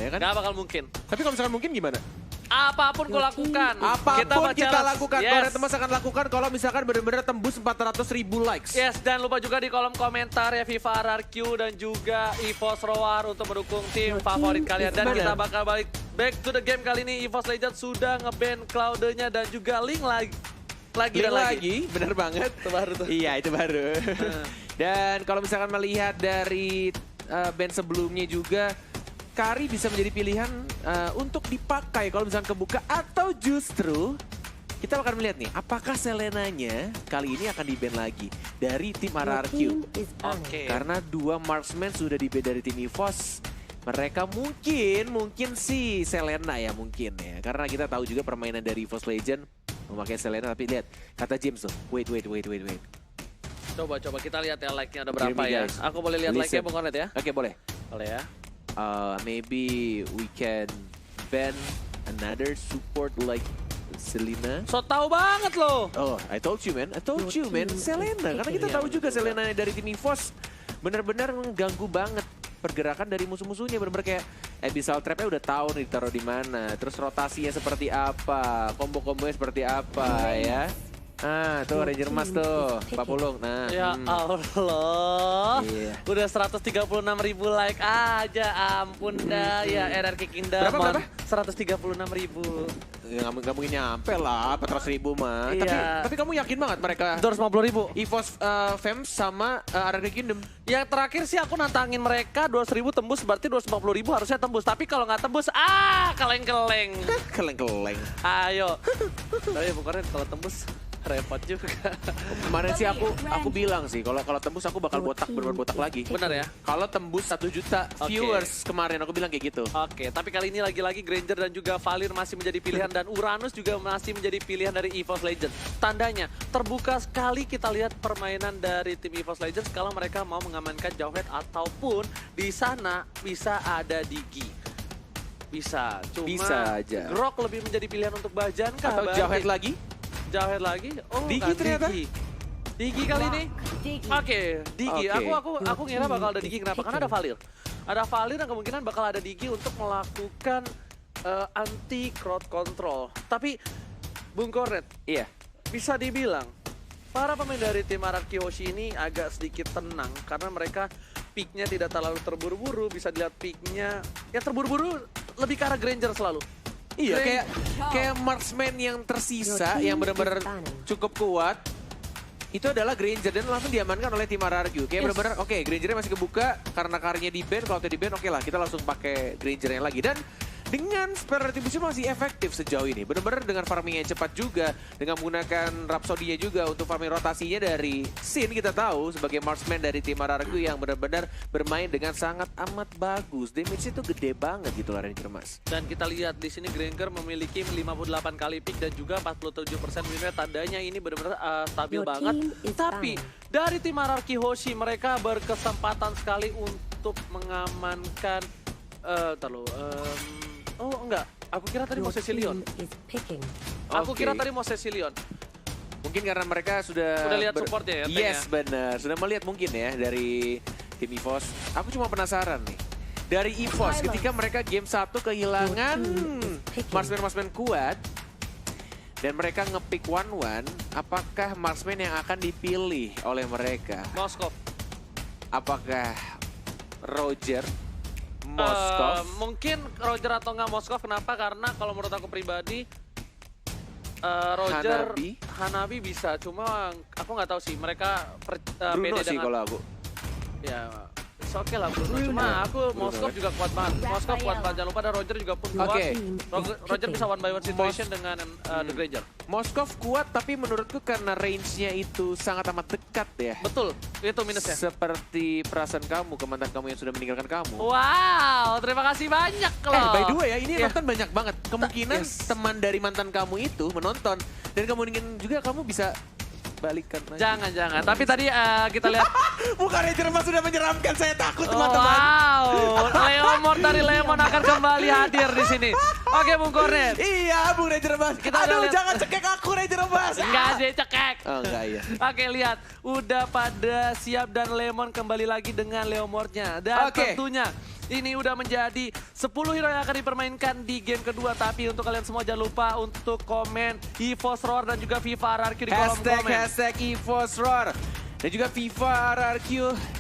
ya kan? Gak bakal mungkin. Tapi kalau misalkan mungkin gimana? Apapun kau lakukan. Apapun kita lakukan, yes. Korean Temas akan lakukan kalau misalkan benar-benar tembus 400.000 likes. Yes, dan lupa juga di kolom komentar ya FIFA RRQ dan juga EVOS Roar untuk mendukung tim favorit kalian. Dan kita bakal balik back to the game kali ini. EVOS Legends sudah nge-ban Cloud-nya dan juga Link lagi. Bener banget. Itu baru tuh. Iya, itu baru. Dan kalau misalkan melihat dari band sebelumnya juga, Kari bisa menjadi pilihan untuk dipakai kalau misalkan kebuka, atau justru kita akan melihat nih apakah Selenanya kali ini akan di-ban lagi dari tim RRQ. Oke. Karena 2 marksman sudah di-ban dari tim EVOS. Mereka mungkin sih Selena ya mungkin ya. Karena kita tahu juga permainan dari EVOS Legend memakai Selena, tapi lihat kata James tuh, wait. Coba kita lihat ya like-nya ada berapa ya. Guys. Aku boleh lihat like-nya Bung Kornet ya? Oke, boleh. Boleh ya. Maybe we can ban another support like Selena. So tahu banget loh. Oh, I told you man, Selena. Karena kita tahu juga Selena dari tim EVOS benar-benar mengganggu banget pergerakan dari musuh-musuhnya. Benar-benar kayak Abyssal Trap-nya udah tahu nih ditaruh di mana. Terus rotasinya seperti apa, combo-combonya seperti apa ya. Tuh Ranger Mas tuh, Pak Pulung. Nah, Ya Allah. Iya. Udah 136.000 like aja, ampun dah ya RRQ Kingdom. Berapa? 136.000. Ya, nggak mungkin nyampe lah 400.000 mah. Iya. Tapi kamu yakin banget mereka 250.000. EVOS Fems sama RRQ Kingdom? Yang terakhir sih aku nantangin mereka 200.000 tembus, berarti 250.000 harusnya tembus. Tapi kalau nggak tembus, keleng-keleng. Keleng-keleng. Ayo. Tapi bukannya kalau tembus repot juga. Kemarin sih aku bilang sih kalau tembus aku bakal bener botak lagi. Bener ya? Kalau tembus 1 juta viewers kemarin aku bilang kayak gitu. Oke, tapi kali ini lagi-lagi Granger dan juga Valir masih menjadi pilihan dan Uranus juga masih menjadi pilihan dari EVOS Legends. Tandanya terbuka sekali kita lihat permainan dari tim EVOS Legends kalau mereka mau mengamankan Jawhead ataupun di sana bisa ada Digi. Bisa, cuma Bisa aja. Grok lebih menjadi pilihan untuk Bajan kah? Atau Jawhead lagi? Jawhead lagi? Oh, Digi kan ternyata. Digi kali ini? Oke, Digi. Oke. Aku ngira bakal ada Digi. Kenapa? Karena ada Valir. Ada Valir dan kemungkinan bakal ada Digi untuk melakukan anti crowd control. Tapi, Bung Kornet, Iya. bisa dibilang para pemain dari tim RRQ Hoshi ini agak sedikit tenang karena mereka picknya tidak terlalu terburu-buru. Bisa dilihat picknya yang terburu-buru lebih ke arah Granger selalu. Iya, kayak marksman yang tersisa yang benar-benar cukup kuat itu adalah Granger dan langsung diamankan oleh tim RRQ. Kayak benar-benar oke, Grangernya masih kebuka karena Karinya di ban. Kalau di ban oke lah, kita langsung pakai Grangernya lagi. Dan dengan spare retribution masih efektif sejauh ini. Benar-benar dengan farming yang cepat juga, dengan menggunakan Rhapsody-nya juga untuk farming rotasinya dari Sin. Kita tahu sebagai marksman dari tim RRQ yang benar-benar bermain dengan sangat amat bagus. Damage-nya itu gede banget gitu lah Ranger Mas. Dan kita lihat di sini Granger memiliki 58 kali pick dan juga 47% win rate. Tandanya ini benar-benar stabil banget. Tapi dari tim RRQ Hoshi mereka berkesempatan sekali untuk mengamankan oh enggak, aku kira tadi mau Cecilion. Aku kira tadi mau Cecilion. Mungkin karena mereka sudah lihat supportnya ya, yes, benar. Sudah melihat mungkin ya dari tim EVOS. Aku cuma penasaran nih. Dari EVOS ketika mereka game 1 kehilangan marksman kuat dan mereka ngepick 1-1, apakah marksman yang akan dipilih oleh mereka? Moskov. Apakah Roger, Moskov? Mungkin Roger atau enggak Moskov. Kenapa? Karena kalau menurut aku pribadi Roger, Hanabi bisa. Cuma aku nggak tahu sih mereka Bruno pede sih dengan, kalau aku. ya oke lah Bruno. Cuma aku Moskov juga kuat banget. Moskov kuat banget. Jangan lupa ada Roger juga pun kuat. Roger bisa one by one situation dengan The Granger. Moskov kuat tapi menurutku karena range-nya itu sangat amat dekat ya. Betul, itu minusnya. Seperti perasaan kamu ke mantan kamu yang sudah meninggalkan kamu. Wow, terima kasih banyak loh. By the way ya, ini nonton banyak banget. Kemungkinan teman dari mantan kamu itu menonton. Dan kemungkinan juga kamu bisa balikan lagi. Jangan. Tapi tadi kita lihat. Bukan Ranger Mas sudah menyeramkan, saya takut teman-teman. Wow, Leomor dari Lemon akan kembali hadir di sini. Oke Bung Kornet. Iya Bung Ranger Mas. Aduh jangan cekek aku Ranger Mas. Enggak ada cekek. Oh enggak iya. Oke lihat, udah pada siap dan Lemon kembali lagi dengan Leomornya. Dan tentunya Ini udah menjadi 10 hero yang akan dipermainkan di game kedua. Tapi untuk kalian semua jangan lupa untuk komen EVOS Roar dan juga FIFA RRQ di kolom komen. Hashtag EVOS Roar. Dan juga FIFA RRQ.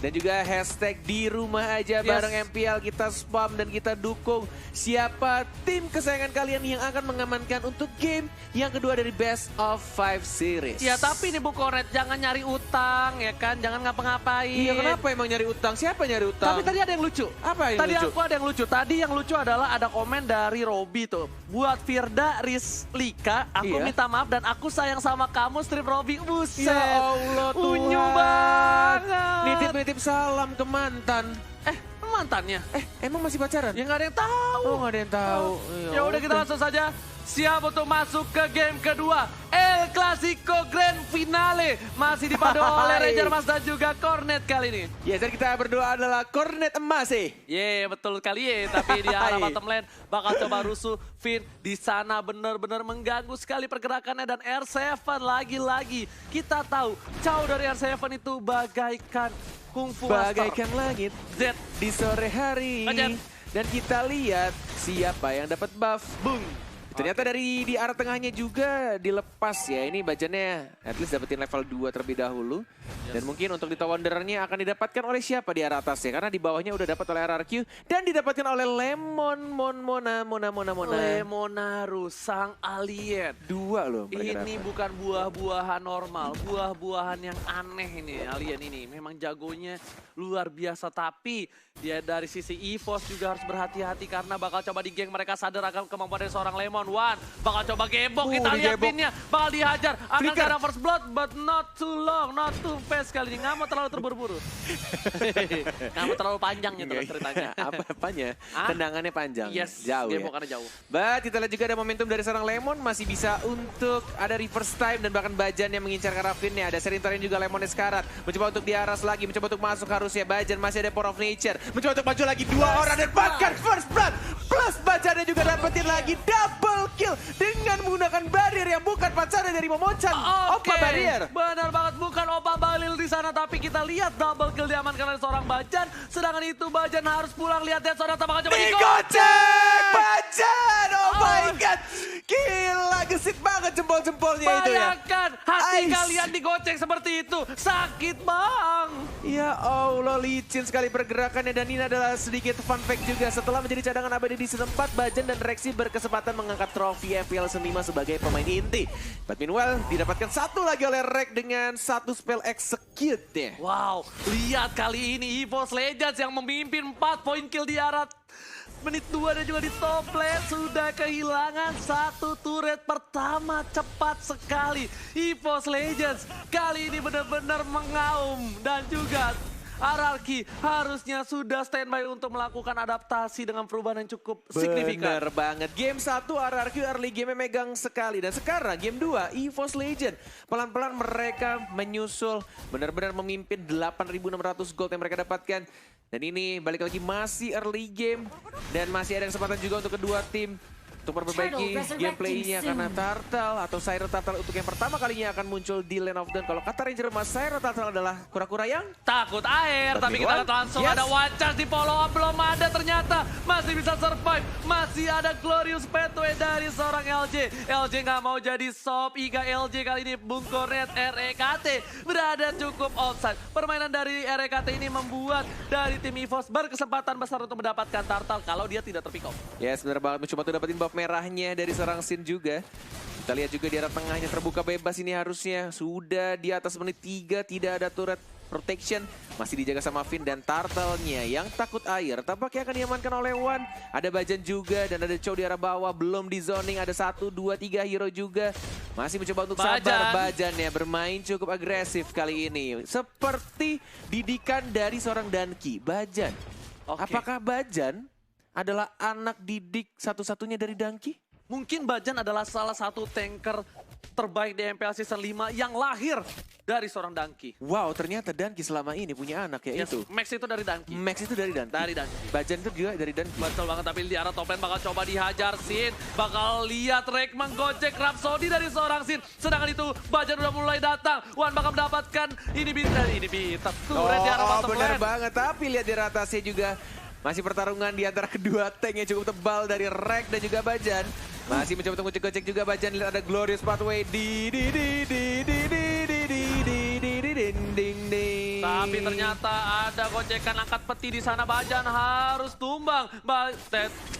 Dan juga hashtag di rumah aja bareng MPL. Kita spam dan kita dukung siapa tim kesayangan kalian yang akan mengamankan untuk game yang kedua dari Best of 5 Series. Ya tapi nih Bu Koret, jangan nyari utang ya kan. Jangan ngapa-ngapain. Iya kenapa emang nyari utang? Siapa nyari utang? Tapi tadi ada yang lucu. Apa yang tadi lucu? Aku ada yang lucu. Tadi yang lucu adalah ada komen dari Robby tuh. Buat Firda Rizlika, aku minta maaf dan aku sayang sama kamu strip Robby. Buset. Ya Allah Tuhan. Unyu banget. Nitip-nitip salam ke mantan. Mantannya? Emang masih pacaran? Ya nggak ada yang tahu. Oh nggak ada yang tahu. Ya udah kita langsung saja. Siap untuk masuk ke game kedua. El Clasico Grand Finale. Masih dipadu oleh Ranger Mas dan juga Cornet kali ini. Ya, dan kita berdoa adalah Cornet emas sih. Betul kali tapi di arah bottom lane bakal coba rusuh. Finn di sana benar-benar mengganggu sekali pergerakannya dan R7 lagi-lagi. Kita tahu Chow dari R7 itu bagaikan kungfu bagaikan langit Z di sore hari. Dan kita lihat siapa yang dapat buff. Boom. Ternyata dari di arah tengahnya juga dilepas ya. Ini bajannya at least dapetin level 2 terlebih dahulu. Dan mungkin untuk di Wanderernya akan didapatkan oleh siapa di arah atasnya. Karena di bawahnya udah dapat oleh RRQ. Dan didapatkan oleh Mona. Lemonaru, sang alien. 2 loh mereka ini dapat. Bukan buah-buahan normal. Buah-buahan yang aneh ini alien ini. Memang jagonya luar biasa. Tapi dia dari sisi EVOS juga harus berhati-hati. Karena bakal coba di geng mereka sadar akan kemampuan dari seorang Lemon. Bakal coba gebok, kita lihat pinnya, bakal dihajar, akan kena first blood, but not too long, not too fast kali ini, nggak mau terlalu terburu-buru. Nggak mau terlalu panjang gitu ceritanya. Apanya? Tendangannya panjang, jauh gebok ya. karena jauh. But kita lihat juga ada momentum dari seorang Lemon, masih bisa untuk ada reverse time dan bahkan Bajan yang mengincar ke Rafinnya. Ada Serintarin juga Lemonnya sekarat, mencoba untuk diaras lagi, mencoba untuk masuk harusnya Bajan, masih ada Power of Nature, mencoba untuk maju lagi 2 orang dan bahkan first blood, plus Bajannya juga dapetin lagi double kill dengan menggunakan barrier yang bukan pacarnya dari Momochan. Opa barrier. Benar banget, bukan Opa Balil di sana, tapi kita lihat double kill diamankan oleh seorang Bajan. Sedangkan itu Bajan harus pulang, lihat seorang bakal coba digocek. Bajan, oh my god. Gila, gesit banget jempol-jempolnya itu ya. Bayangkan hati kalian digocek seperti itu, sakit bang. Ya Allah, licin sekali pergerakannya dan ini adalah sedikit fun fact juga. Setelah menjadi cadangan abadi di season 4, Bajan dan Rexy berkesempatan mengangkat trofi FPL Season 5 sebagai pemain inti. But meanwhile, didapatkan satu lagi oleh Rex dengan satu spell execute ya. Wow, lihat kali ini EVOS Legends yang memimpin 4 poin kill di arah menit 2 dan juga di top lane sudah kehilangan satu turret pertama cepat sekali. EVOS Legends kali ini benar-benar mengaum dan juga RRQ harusnya sudah standby untuk melakukan adaptasi dengan perubahan yang cukup signifikan. Bener banget. Game 1 RRQ early game megang sekali. Dan sekarang game 2 EVOS Legend. Pelan-pelan mereka menyusul. Benar-benar memimpin 8.600 gold yang mereka dapatkan. Dan ini balik lagi masih early game. Dan masih ada kesempatan juga untuk kedua tim untuk memperbaiki gameplaynya karena Turtle atau Siren Turtle untuk yang pertama kalinya akan muncul di Lane of Dawn. Kalau kata Ranger Mas, Siren Turtle adalah kura-kura yang takut air. Tapi kita lihat langsung ada one chance di follow up, belum ada ternyata. Masih bisa survive, masih ada Glorious Pathway dari seorang LJ. LJ nggak mau jadi sop, Iga LJ kali ini Bung Cornet REKT berada cukup outside. Permainan dari REKT ini membuat dari tim EVOS berkesempatan besar untuk mendapatkan Turtle kalau dia tidak terpick off. Yes, benar banget. Mencoba untuk dapetin buff merahnya dari seorang Sin juga. Kita lihat juga di arah tengahnya terbuka bebas ini harusnya. Sudah di atas menit 3, tidak ada turret protection. Masih dijaga sama Finn dan Turtle-nya yang takut air. Tampaknya akan diamankan oleh Wan. Ada Bajan juga dan ada Chow di arah bawah. Belum di zoning, ada 1, 2, 3 hero juga. Masih mencoba untuk sabar. Bajan ya bermain cukup agresif kali ini. Seperti didikan dari seorang Danki. Bajan. Apakah Bajan adalah anak didik satu-satunya dari Danki? Mungkin Bajan adalah salah satu tanker terbaik di MPL Season 5 yang lahir dari seorang Danki. Wow, ternyata Danki selama ini punya anak ya itu. Max itu dari Danki. Max itu dari Danki. Dari Danki. Bajan itu juga dari Danki. Betul banget, tapi di arah top lane bakal coba dihajar Sin. Bakal lihat Rek menggocek Rhapsody dari seorang Sin. Sedangkan itu Bajan udah mulai datang. Wan bakal mendapatkan ini bintang. Turret di arah bottom lane. Bener banget, tapi lihat di atasnya juga Masih pertarungan di antara kedua tank yang cukup tebal dari Rek dan juga Bajan. Masih mencoba untuk ngecek juga Bajan. Lihat ada Glorious Pathway. Tapi ternyata ada gocekan angkat peti di sana. Bajan harus tumbang.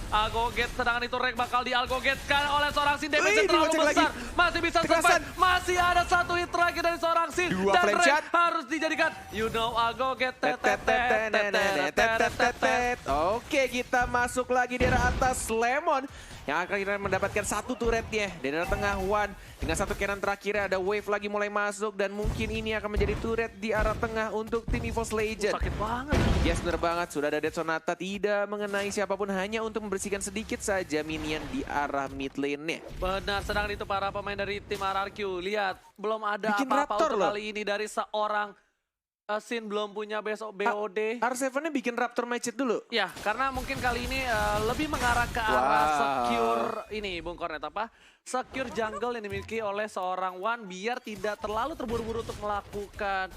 Algoget, sedangkan itu Rek bakal dialgogetkan oleh seorang Sin. Damage terlalu besar. Masih bisa survive. Masih ada satu hit lagi dari seorang Sin. Dan Rek harus dijadikan Algoget. Oke, kita masuk lagi di arah atas Lemon yang akhirnya mendapatkan satu turretnya. Di daerah tengah One dengan satu cannon terakhir ada Wave lagi mulai masuk dan mungkin ini akan menjadi turret di arah tengah untuk tim EVOS Legends. Sakit banget. Yes, bener banget. Sudah ada Dead Sonata tidak mengenai siapapun, hanya untuk membersihkan sedikit saja minion di arah mid lane-nya. Benar, sedangkan itu para pemain dari tim RRQ. Lihat, belum ada Bikin apa-apa Raptor untuk loh. kali ini dari seorang Sin, belum punya besok BOD. R7-nya bikin Raptor match dulu. Ya, karena mungkin kali ini lebih mengarah ke arah secure ini, Bung Kornet, apa? Secure jungle yang dimiliki oleh seorang One biar tidak terlalu terburu-buru untuk melakukan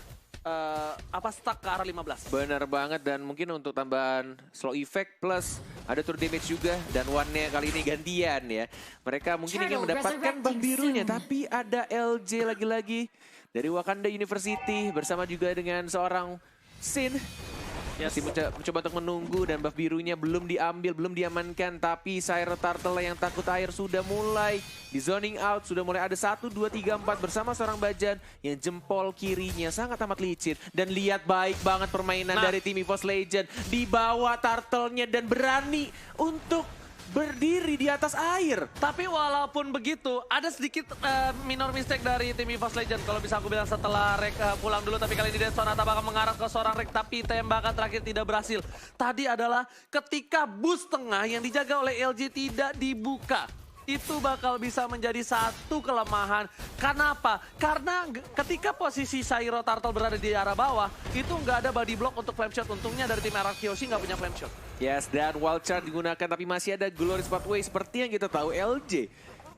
stuck ke arah 15. Benar banget, dan mungkin untuk tambahan slow effect plus ada turret damage juga, dan One-nya kali ini gantian ya. Mereka mungkin ingin mendapatkan buff birunya, tapi ada LJ lagi-lagi dari Wakanda University bersama juga dengan seorang Sin. Masih mencoba untuk menunggu dan buff birunya belum diambil, belum diamankan. Tapi Syro Turtle yang takut air sudah mulai di zoning out. Sudah mulai ada 1, 2, 3, 4 bersama seorang Bajan yang jempol kirinya sangat amat licin. Dan lihat baik banget permainan dari tim EVOS Legends. Dibawa Turtle-nya dan berani untuk berdiri di atas air. Tapi walaupun begitu, ada sedikit minor mistake dari tim EVOS Legends. Kalau bisa aku bilang setelah Rek pulang dulu, tapi kali ini Dead Sonata bakal mengarah ke seorang Rek, tapi tembakan terakhir tidak berhasil. Tadi adalah ketika boost tengah yang dijaga oleh LJ tidak dibuka. Itu bakal bisa menjadi satu kelemahan. Kenapa? Karena ketika posisi Syro Turtle berada di arah bawah, itu nggak ada body block untuk flame shot. Untungnya dari tim RRQ nggak punya flame shot. Yes, dan wild charge digunakan, tapi masih ada Glorious Pathway seperti yang kita tahu LJ.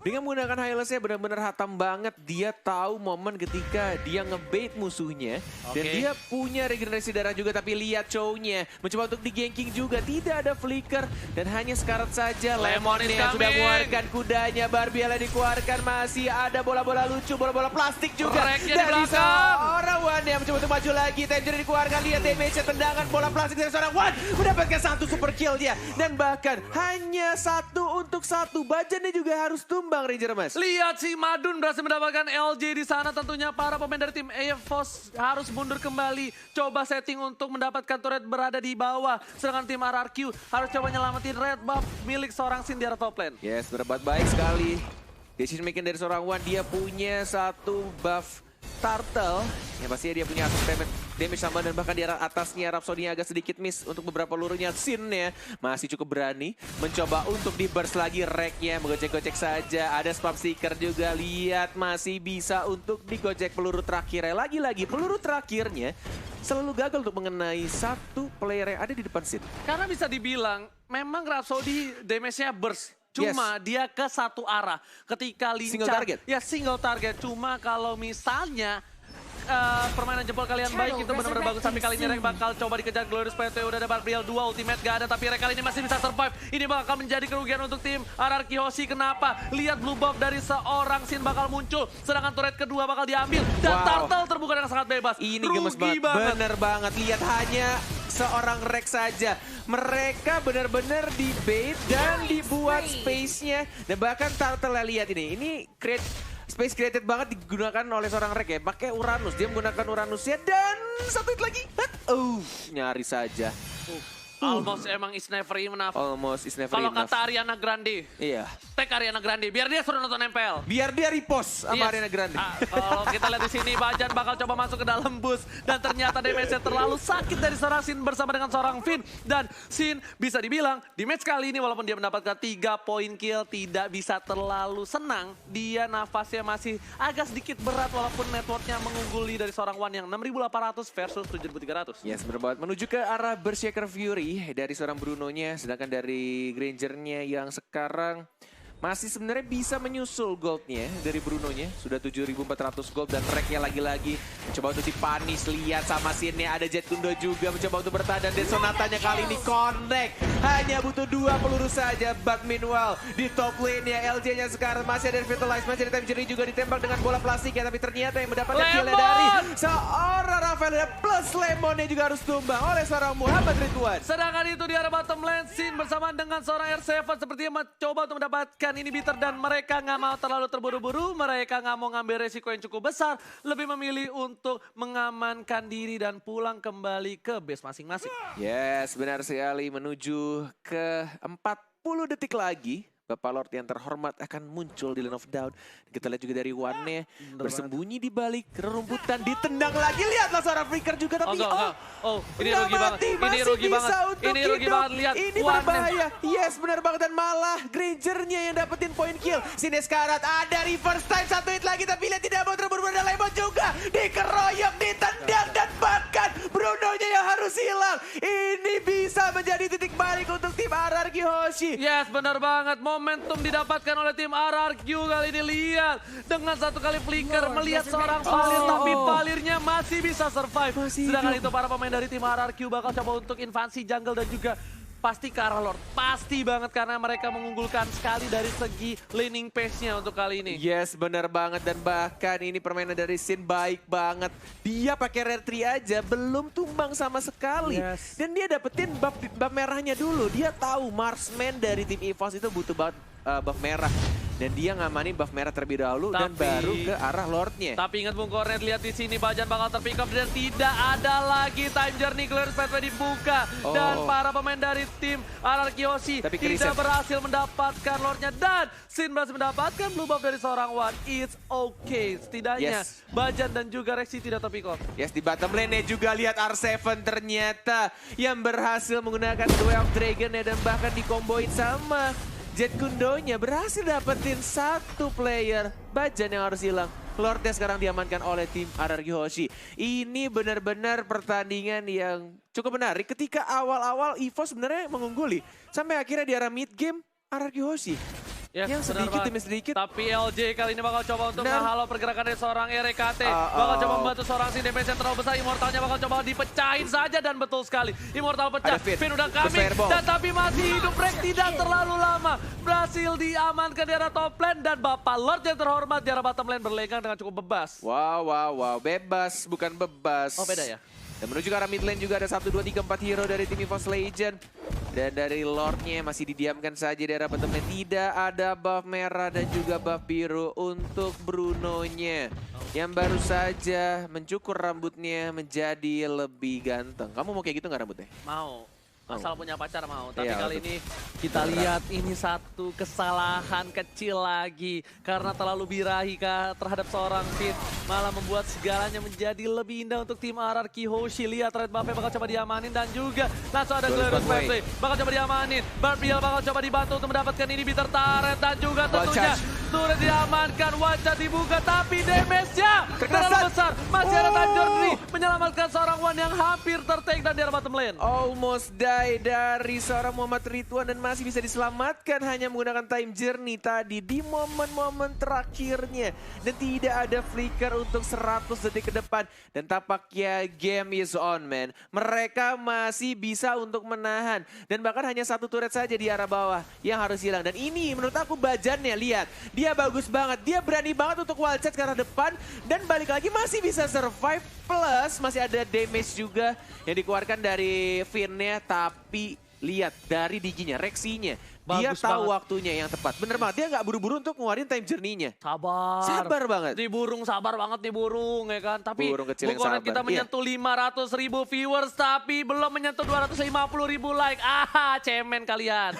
Dengan menggunakan Hylasnya benar-benar hatam banget. Dia tahu momen ketika dia ngebait musuhnya. Dan dia punya regenerasi darah juga. Tapi lihat Chow-nya mencoba untuk di-ganking juga. Tidak ada flicker. Dan hanya sekarat saja Lemon yang sudah mengeluarkan kudanya. Barbiela dikeluarkan. Masih ada bola-bola lucu, bola-bola plastik juga. Dari seorang One yang mencoba untuk maju lagi. Tangerine dikeluarkan. Lihat damage-nya, tendangan bola plastik dari seorang One. Mendapatkan satu super kill dia. Dan bahkan hanya 1 untuk 1. Bajannya juga harus tumbang. Ranger Mas. Lihat si Madun berhasil mendapatkan LJ di sana. Tentunya para pemain dari tim EVOS harus mundur kembali. Coba setting untuk mendapatkan turret berada di bawah. Sedangkan tim RRQ harus coba nyelamatin red buff milik seorang Sin di arah top lane. Yes, berbuat baik sekali. Decision making dari seorang One. Dia punya satu buff Turtle. Yang pastinya dia punya damage sama, dan bahkan di arah atasnya Rhapsody agak sedikit miss untuk beberapa pelurunya. Sin-nya masih cukup berani mencoba untuk di-burst lagi. Rek-nya menggocek-gocek saja. Ada spam seeker juga. Lihat masih bisa untuk digocek peluru terakhirnya. Lagi-lagi peluru terakhirnya selalu gagal untuk mengenai satu player yang ada di depan Sin. Karena bisa dibilang memang Rhapsody damage-nya burst. Cuma dia ke satu arah. Ketika lincah. Single target? Ya single target. Cuma kalau misalnya permainan jempol kalian baik, itu benar-benar bagus. Tapi kali ini Rek bakal coba dikejar Glorious Pathway. Udah ada Barbriel 2, ultimate gak ada. Tapi Rek kali ini masih bisa survive. Ini bakal menjadi kerugian untuk tim RRQ Hoshi. Kenapa? Lihat blue buff dari seorang Sin bakal muncul. Sedangkan turret kedua bakal diambil. Dan Turtle terbuka dengan sangat bebas. Ini gemes banget. Bener banget. Lihat hanya seorang Rek saja. Mereka benar-benar di-bait dan dibuat space-nya. Dan bahkan Turtle lihat ini. Ini space created banget digunakan oleh seorang Rek ya. Pakai Uranus. Dia menggunakan Uranusnya dan satu hit lagi. Nyaris saja. Almost emang is never enough. Almost is never Kalau enough. kata Ariana Grande. Iya. Tag Ariana Grande. Biar dia suruh nonton MPL. Biar dia repost sama Ariana Grande. Kalau kita lihat di sini, Bajan bakal coba masuk ke dalam bus. Dan ternyata damage-nya terlalu sakit dari seorang Sin bersama dengan seorang Finn. Dan Sin bisa dibilang di match kali ini walaupun dia mendapatkan 3 poin kill, tidak bisa terlalu senang. Dia nafasnya masih agak sedikit berat walaupun networknya mengungguli dari seorang One yang 6.800 versus 7.300. Yes, benar. Menuju ke arah Berserker Fury dari seorang Bruno-nya. Sedangkan dari Granger-nya yang sekarang masih sebenarnya bisa menyusul goldnya dari Brunonya. Sudah 7.400 gold dan tracknya lagi-lagi. Coba untuk dipanis, lihat sama scene-nya. Ada Jet Kundo juga mencoba untuk bertahan. Dan Sonatanya kali ini connect. Hanya butuh 2 peluru saja. But meanwhile, di top lane-nya LJ-nya sekarang masih ada Vitalize. Masih ada Time Journey juga ditembak dengan bola plastik ya. Tapi ternyata yang mendapatkan kill dari seorang Rafael. Plus Lemonnya juga harus tumbang oleh seorang Muhammad Ridwan. Sedangkan itu di arah bottom lane, Sin bersamaan dengan seorang R7 sepertinya mencoba untuk mendapatkan inhibitor dan mereka nggak mau terlalu terburu-buru, mereka nggak mau ngambil resiko yang cukup besar, lebih memilih untuk mengamankan diri dan pulang kembali ke base masing-masing. Yes, benar sekali, menuju ke 40 detik lagi. Bapak Lord yang terhormat akan muncul di Lane of Dawn. Kita lihat juga dari One-nya bersembunyi di balik rerumputan, ditendang lagi. Lihatlah seorang flicker juga tapi ini rugi banget. Ini rugi banget. Ini rugi banget, lihat. Ini berbahaya. Yes, benar banget dan malah Grangernya yang dapetin point kill. Sini Scarlet ada reverse time 1 hit lagi tapi lihat tidak mau terburu-buru dan Lemon juga dikeroyok, ditendang dan bahkan Brunonya yang harus hilang. Ini bisa menjadi titik balik untuk tim RRQ Hoshi. Yes, benar banget. Momentum didapatkan oleh tim RRQ kali ini, lihat. Dengan 1 kali flicker melihat seorang Valir tapi Valirnya masih bisa survive. Sedangkan itu para pemain dari tim RRQ bakal coba untuk invasi jungle dan juga pasti ke arah Lord. Pasti banget karena mereka mengunggulkan sekali dari segi laning pace-nya untuk kali ini. Yes, benar banget dan bahkan ini permainan dari Sin baik banget. Dia pakai rare tree aja belum tumbang sama sekali. Yes. Dan dia dapetin buff merahnya dulu. Dia tahu marksman dari tim EVOS itu butuh banget buff merah. Dan dia ngamanin buff merah terlebih dahulu dan baru ke arah Lordnya. Tapi ingat Bung Kornet, lihat di sini Bajan bakal terpick up dan tidak ada lagi time journey clearance pathway dibuka. Dan para pemain dari tim RRQ Hoshi tidak berhasil mendapatkan Lordnya dan Sin berhasil mendapatkan blue buff dari seorang One. It's okay. Setidaknya Bajan dan juga Rexy tidak terpick up. Yes, di bottom lane juga lihat R7 ternyata yang berhasil menggunakan Duel of Dragon dan bahkan dikomboin sama Jet Kundonya, berhasil dapetin 1 player. Bajan yang harus hilang. Lordnya sekarang diamankan oleh tim RRQ Hoshi. Ini benar-benar pertandingan yang cukup menarik ketika awal-awal EVOS sebenarnya mengungguli. Sampai akhirnya di arah mid game RRQ Hoshi. Yes, yang sedikit demi sedikit. Tapi LJ kali ini bakal coba untuk menghalau pergerakan dari seorang RKT. Bakal coba membantu seorang Sin, damage yang terlalu besar. Immortalnya bakal coba dipecahin saja dan betul sekali. Immortal pecah, Finn udah coming. Dan tapi masih hidup, Rex tidak terlalu lama. Berhasil diamankan di arah top lane dan Bapak Lord yang terhormat di arah bottom lane berlegang dengan cukup bebas. Wow. Bebas, bukan bebas. Oh, beda ya? Dan menuju ke arah mid lane juga ada 1, 2, 3, 4 hero dari tim EVOS Legend. Dan dari Lordnya masih didiamkan saja di arah bottom lane. Tidak ada buff merah dan juga buff biru untuk Brunonya. Yang baru saja mencukur rambutnya menjadi lebih ganteng. Kamu mau kayak gitu nggak rambutnya? Mau. Asal punya pacar mau, tapi iya, kali ini kita lihat ini satu kesalahan kecil lagi. Karena terlalu birahi terhadap seorang Finn, malah membuat segalanya menjadi lebih indah untuk tim RRQ Hoshi. Lihat red buff-nya bakal coba diamanin dan juga langsung ada Glorious Pathway. Bakal coba diamanin, Barbiel bakal coba dibantu untuk mendapatkan ini bitter turret dan juga tentunya turret diamankan, wajah dibuka tapi damage-nya terlalu besar. Masih ada time journey menyelamatkan seorang One yang hampir tertake dan di arah bottom lane. Almost die dari seorang Muhammad Ridwan dan masih bisa diselamatkan hanya menggunakan time journey tadi di momen-momen terakhirnya. Dan tidak ada flicker untuk 100 detik ke depan. Dan tampaknya game is on, man. Mereka masih bisa untuk menahan. Dan bahkan hanya 1 turret saja di arah bawah yang harus hilang. Dan ini menurut aku Bajannya, lihat. Dia bagus banget, dia berani banget untuk wall charge ke arah depan. Dan balik lagi masih bisa survive. Plus masih ada damage juga yang dikeluarkan dari Finn-nya. Tapi lihat dari diginya, Rexy-nya. Dia tahu waktunya yang tepat. Bener banget, dia nggak buru-buru untuk ngeluarin time journey-nya. Sabar banget. Di burung, sabar banget di burung ya kan. Tapi burung kecil yang sabar. Kita menyentuh 500.000 viewers tapi belum menyentuh 250.000 like. Cemen kalian.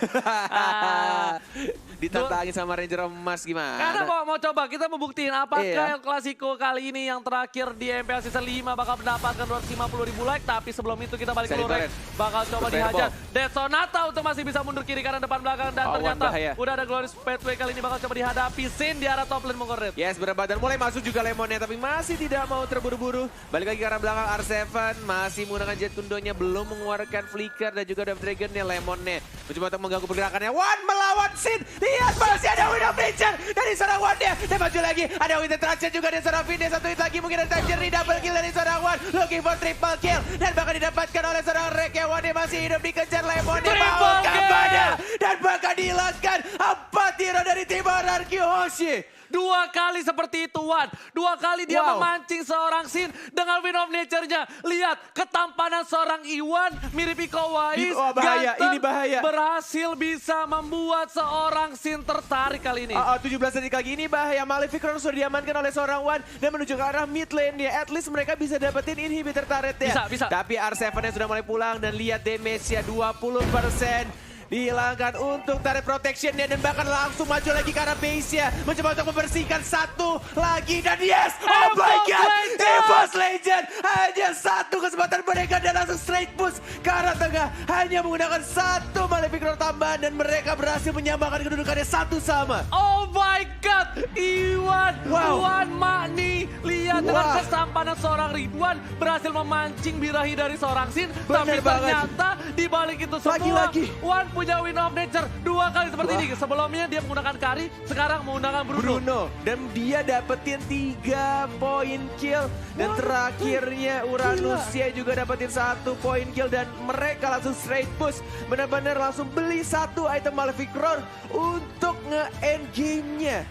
Ditantangin sama Ranger emas gimana? Karena mau coba kita membuktiin apakah El Clasico kali ini yang terakhir di MPL Season 5 bakal mendapatkan 250.000 like. Tapi sebelum itu kita balik ke Lurek. Bakal coba dihajar. Dead Sonata untuk masih bisa mundur kiri kanan depan belakang. belakang dan Wan ternyata bahaya. udah ada Glorious Pathway kali ini bakal coba dihadapi. Sin di arah top lane Mongolred. Yes, berapa dan mulai masuk juga Lemonnya, tapi masih tidak mau terburu-buru. Balik lagi ke arah belakang R7, masih menggunakan Jet Kundonya, belum mengeluarkan Flicker dan juga Dove Dragonnya. Lemonnya mencoba untuk mengganggu pergerakannya. Wan melawan Sin, lihat masih ada Wind of Nature dari seorang Wan-nya. Dan maju lagi, ada Wind Interaction juga dari seorang Finn. Satu hit lagi, mungkin ada Tangerine, double kill dari seorang Wan. Looking for triple kill, dan bahkan didapatkan oleh seorang Rek. Wan-nya masih hidup, dikejar Lemonnya. Mau kemana? Dan bahkan dihilangkan 4 hero dari tim RRQ Hoshi. 2 kali seperti itu Wan. 2 kali dia memancing seorang Sin dengan Wind of Nature-nya. Lihat ketampanan seorang Iwan mirip Iko Uwais. Bahaya, ini bahaya. Berhasil bisa membuat seorang Sin tertarik kali ini. 17 detik lagi, ini bahaya. Malefic Roar sudah diamankan oleh seorang Wan dan menuju ke arah mid lane-nya. At least mereka bisa dapetin inhibitor turret-nya. Bisa. Tapi R7-nya sudah mulai pulang dan lihat damage-nya 20%. Dihilangkan untuk turret protection-nya dan bahkan langsung maju lagi ke arah base-nya. Mencoba untuk membersihkan satu lagi dan yes! Oh my god! EVOS Legend! Hanya satu kesempatan mereka dan langsung straight push ke arah tengah. Hanya menggunakan satu Malefic Roar tambahan dan mereka berhasil menyamakan kedudukannya 1 sama. Oh my god! Iwan! Wan Magni! Lihat dengan kesampanan seorang Ridwan berhasil memancing birahi dari seorang Sin. Tapi ternyata di balik itu semua Wan punya Wind of Nature 2 kali seperti ini. Sebelumnya dia menggunakan Kari, sekarang menggunakan Bruno. Dan dia dapetin 3 poin kill. Dan terakhirnya Uranusnya juga dapetin 1 poin kill. Dan mereka langsung straight push. Benar-benar langsung beli 1 item Malefic Roar untuk nge-end game-nya.